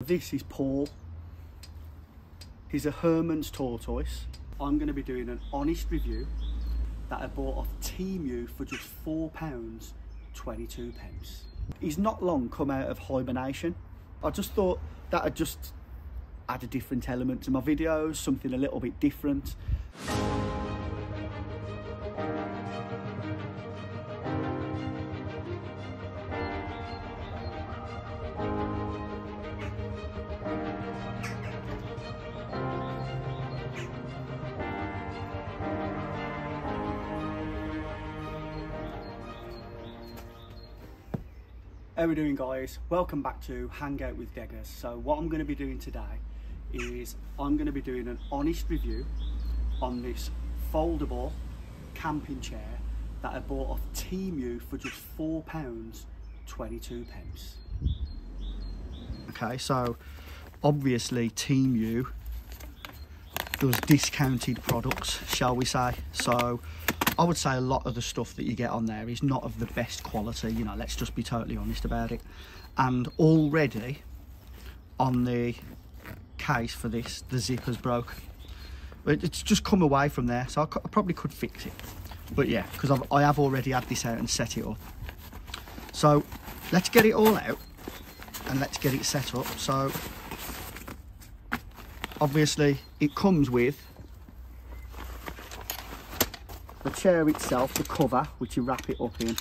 This is Paul. He's a Herman's Tortoise. I'm going to be doing an honest review that I bought off Temu for just £4.22. He's not long come out of hibernation. I just thought that I'd just add a different element to my videos, something a little bit different. How are we doing, guys? Welcome back to Hangout with Deggers. So what I'm going to be doing today is I'm going to be doing an honest review on this foldable camping chair that I bought off Temu for just £4.22. Okay, so obviously Temu does discounted products, shall we say. So I would say a lot of the stuff that you get on there is not of the best quality, you know, let's just be totally honest about it. And already on the case for this, the zipper's broke. It's just come away from there, so I probably could fix it. But yeah, because I have already had this out and set it up. So let's get it all out and let's get it set up. So obviously it comes with the chair itself, the cover, which you wrap it up in,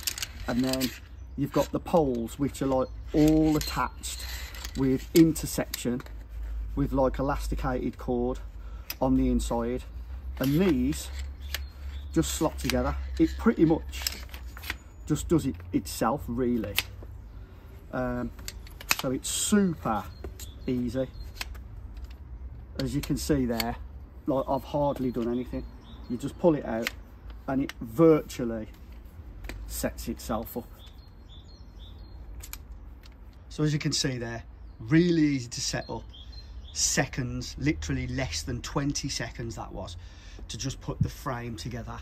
and then you've got the poles, which are like all attached with intersection with like elasticated cord on the inside, and these just slot together. It pretty much just does it itself, really. So it's super easy, as you can see there. Like, I've hardly done anything. You just pull it out and it virtually sets itself up. So as you can see there, really easy to set up. Seconds, literally less than 20 seconds that was, to just put the frame together.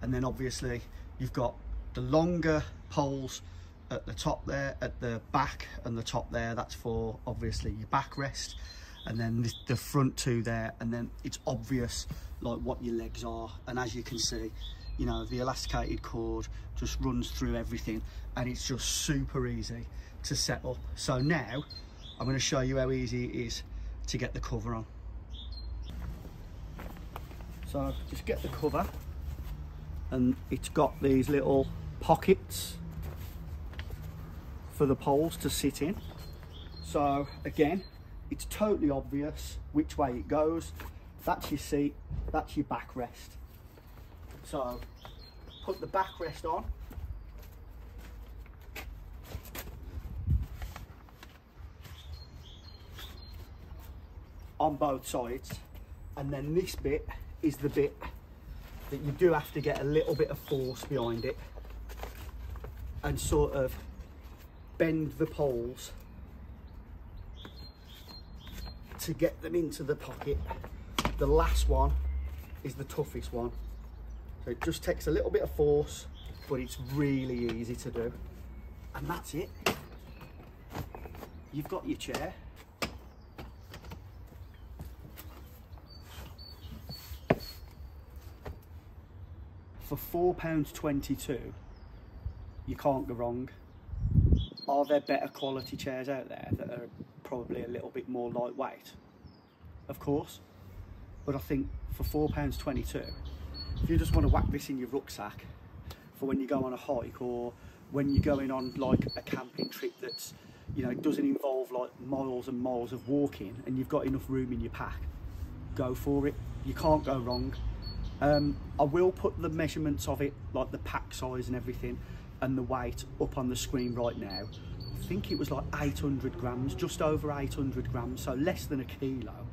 And then obviously you've got the longer poles at the top there, at the back and the top there, that's for obviously your backrest. And then the front two there, and then it's obvious like what your legs are. And as you can see, you know, the elasticated cord just runs through everything, and it's just super easy to set up. So now I'm going to show you how easy it is to get the cover on. So just get the cover, and it's got these little pockets for the poles to sit in. So again, it's totally obvious which way it goes. That's your seat, that's your backrest. So put the backrest on both sides, and then this bit is the bit that you do have to get a little bit of force behind it and sort of bend the poles to get them into the pocket. The last one is the toughest one. So it just takes a little bit of force, but it's really easy to do. And that's it. You've got your chair. For £4.22, you can't go wrong. Are there better quality chairs out there that are probably a little bit more lightweight? Of course. But I think for £4.22, if you just want to whack this in your rucksack for when you go on a hike, or when you're going on like a camping trip that's, you know, doesn't involve like miles and miles of walking, and you've got enough room in your pack, go for it. You can't go wrong. I will put the measurements of it, like the pack size and everything, and the weight up on the screen right now. I think it was like 800 grams, just over 800 grams, so less than a kilo.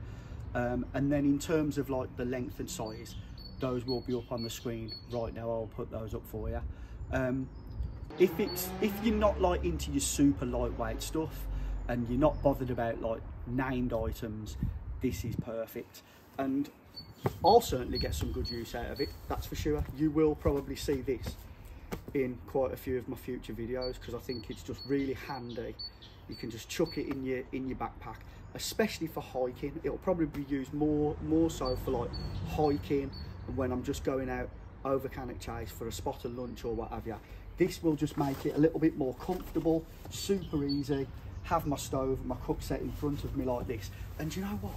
And then in terms of like the length and size, those will be up on the screen right now. I'll put those up for you. If you're not like into your super lightweight stuff and you're not bothered about like named items, this is perfect. And I'll certainly get some good use out of it, that's for sure. You will probably see this in quite a few of my future videos, because I think it's just really handy. You can just chuck it in your backpack, especially for hiking. It'll probably be used more so for like hiking and when I'm just going out over Cannock Chase for a spot of lunch or what have you. This will just make it a little bit more comfortable, super easy. Have my stove and my cook set in front of me like this, and you know what?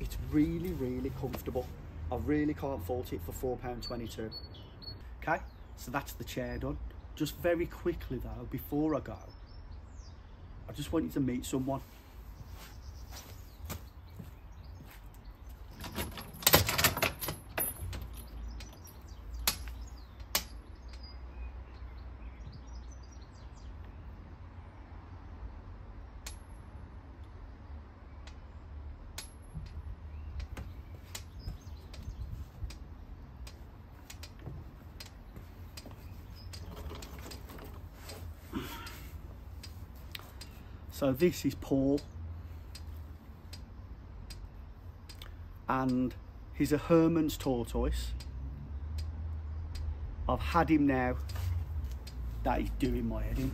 It's really, really comfortable. I really can't fault it for £4.22. Okay, so that's the chair done. Just very quickly though, before I go, I just want you to meet someone. So this is Paul, and he's a Herman's tortoise. I've had him now that he's doing my head in.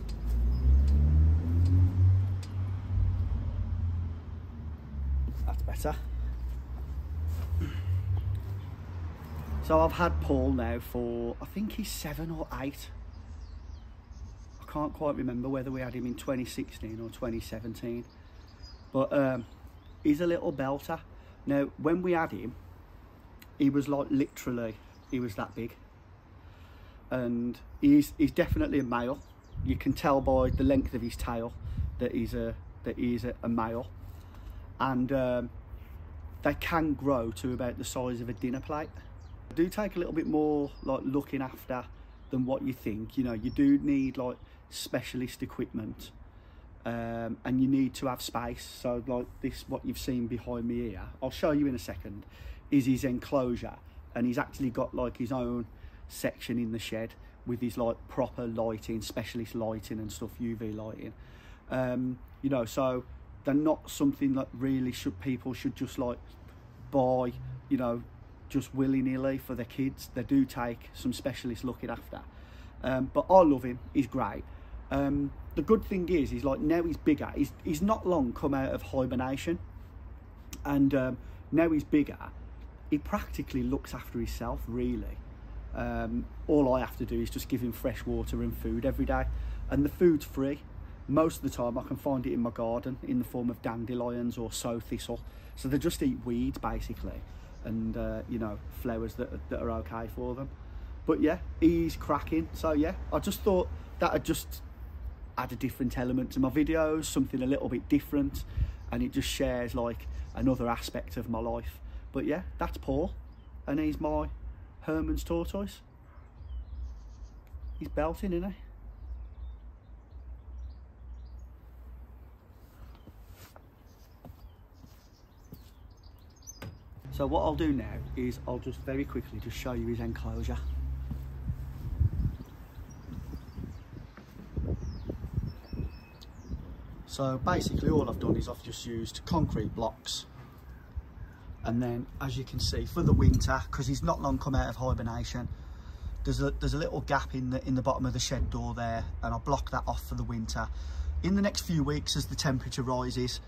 That's better. So I've had Paul now for, I think he's 7 or 8. Can't quite remember whether we had him in 2016 or 2017, but he's a little belter. Now when we had him, he was like literally, he was that big, and he's definitely a male. You can tell by the length of his tail that he's a male, and they can grow to about the size of a dinner plate. They do take a little bit more like looking after than what you think. You know, you do need like specialist equipment, and you need to have space. So like this, what you've seen behind me here, I'll show you in a second, is his enclosure, and he's actually got like his own section in the shed with his like proper lighting, specialist lighting and stuff, UV lighting. You know, so they're not something that really people should just like buy, you know, just willy-nilly for their kids. They do take some specialist looking after. But I love him, he's great. The good thing is, he's like, now he's bigger, he's not long come out of hibernation, and now he's bigger, he practically looks after himself, really. All I have to do is just give him fresh water and food every day, and the food's free. Most of the time I can find it in my garden in the form of dandelions or sow thistle, so they just eat weeds basically, and you know, flowers that are okay for them. But yeah, he's cracking. So yeah, I just thought that I'd just add a different element to my videos, something a little bit different, and it just shares like another aspect of my life. But yeah, that's Paul, and he's my Herman's tortoise. He's belting, isn't he? So what I'll do now is I'll just very quickly just show you his enclosure. So basically all I've done is I've just used concrete blocks, and then as you can see, for the winter, because he's not long come out of hibernation, there's a little gap in the bottom of the shed door there, and I'll block that off for the winter. In the next few weeks, as the temperature rises,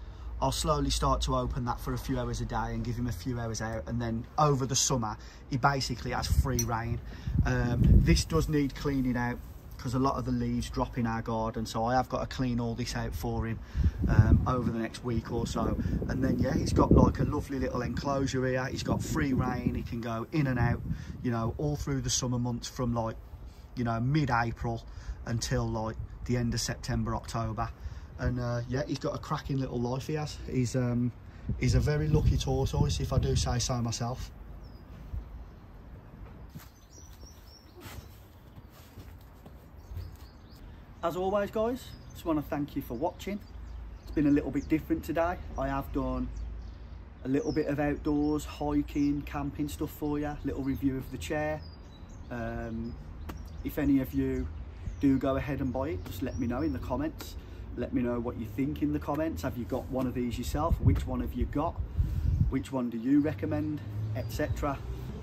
I'll slowly start to open that for a few hours a day and give him a few hours out, and then over the summer he basically has free reign. This does need cleaning out because a lot of the leaves drop in our garden, so I have got to clean all this out for him over the next week or so. And then yeah, he's got like a lovely little enclosure here. He's got free reign, he can go in and out, you know, all through the summer months, from like, you know, mid-April until like the end of September, October. And yeah, he's got a cracking little life he has. He's a very lucky tortoise, if I do say so myself. As always guys, just want to thank you for watching. It's been a little bit different today. I have done a little bit of outdoors, hiking, camping stuff for you, little review of the chair. If any of you do go ahead and buy it, just let me know in the comments. Let me know what you think in the comments. Have you got one of these yourself? Which one have you got? Which one do you recommend, etc.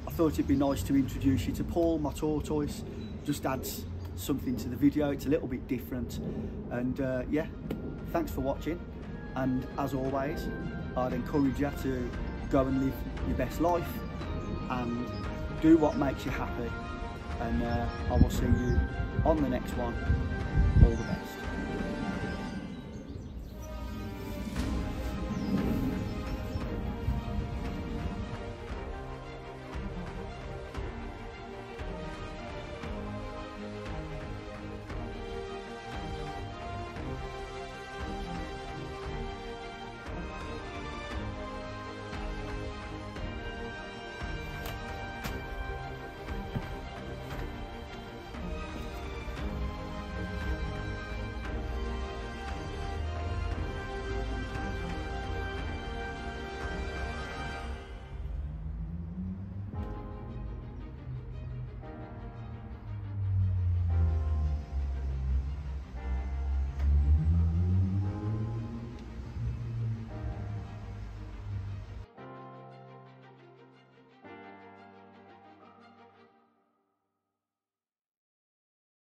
I thought it'd be nice to introduce you to Paul, my tortoise. Just adds something to the video. It's a little bit different, and yeah, thanks for watching, and as always, I'd encourage you to go and live your best life and do what makes you happy, and I will see you on the next one. All the best.